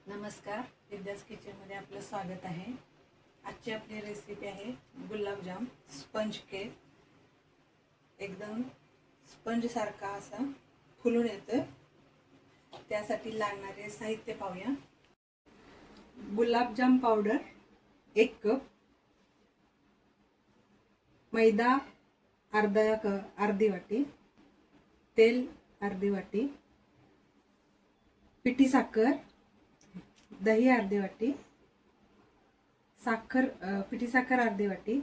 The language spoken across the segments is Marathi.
नमस्कार, विद्यास किचनमध्ये आपलं स्वागत आहे। आजची आपली रेसिपी आहे गुलाबजाम स्पंज केक। एकदम स्पंज सारखा असा फुलून येतं। त्यासाठी लागणारे साहित्य पाहूया। गुलाबजाम पावडर 1 कप, मैदा अर्धी वाटी, तेल अर्धी वाटी, पिठी साखर, दही अर्धी वाटी, पिठी साखर अर्धी वाटी,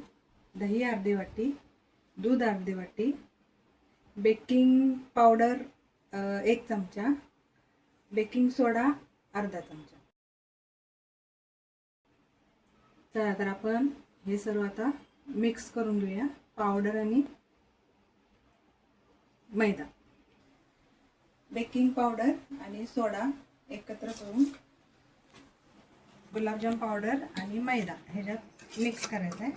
दही अर्धी वाटी, दूध अर्धी वाटी, बेकिंग पावडर 1 चमचा, बेकिंग सोडा अर्धा चमचा। चला तर आपण हे सर्व आता मिक्स करून घेऊया। पावडर आणि मैदा, बेकिंग पावडर आणि सोडा एकत्र करून गुलाबजाम पावडर आणि मैदा ह्याच्यात मिक्स करायचा आहे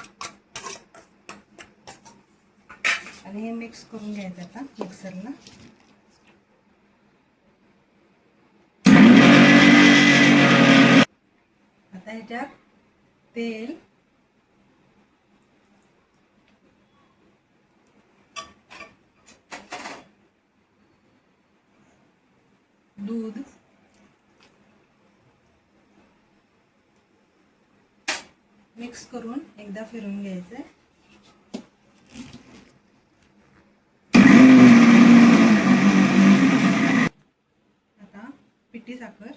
आणि हे मिक्स करून घ्यायचं आता मिक्सरला। आता ह्याच्यात तेल, दूध, मिक्स करून एकदा फिरवून घ्यायचं। आता पिठी साखर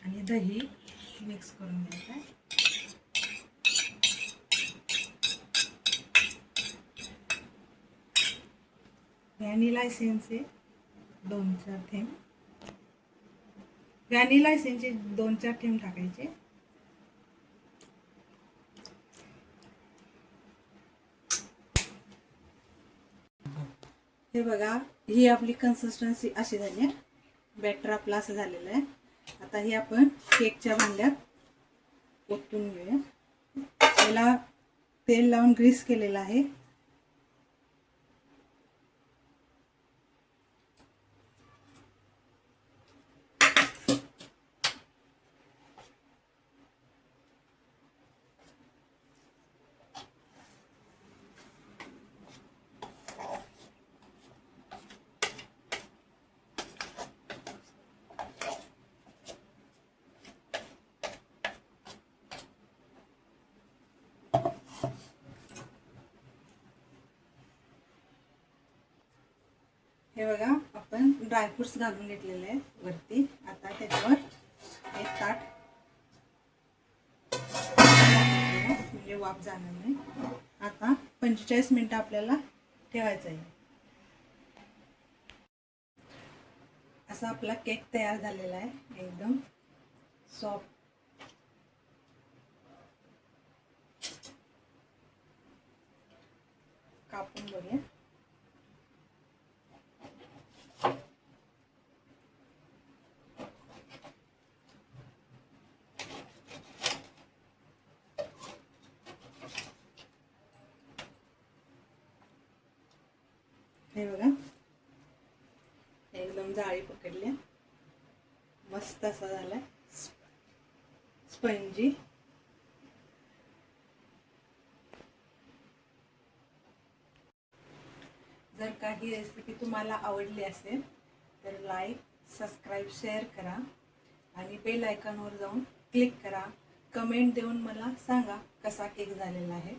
आणि दही मिक्स करून घ्यायचं। व्हॅनिला एसेन्सचे 2-4 थेंब, व्हॅनिला एसेन्सचे 2-4 थेंब टाकायचे। हे बघा, ही आपली कन्सिस्टन्सी अशी झाली आहे। बॅटर आपलं असं झालेलं आहे। आता हे आपण केकच्या भांड्यात ओतून घेऊया। याला तेल लावून ग्रीस केलेलं आहे। हे बघा, आपण ड्रायफ्रुट्स घालून घेतलेले आहेत वरती। आता त्याच्यावर एक ताट म्हणजे वाफ जाणार नाही। आता 45 मिनिटं आपल्याला ठेवायचं आहे। असा आपला केक तयार झालेला आहे, एकदम सॉफ्ट। कापून बघूया। हे बघा, एकदम जाळी पकडली, मस्त असा झालाय स्पंजी। जर काही रेसिपी तुम्हाला आवडली असेल तर लाईक, सबस्क्राईब, शेअर करा आणि बेल आयकॉनवर जाऊन क्लिक करा। कमेंट देऊन मला सांगा कसा केक झालेला आहे।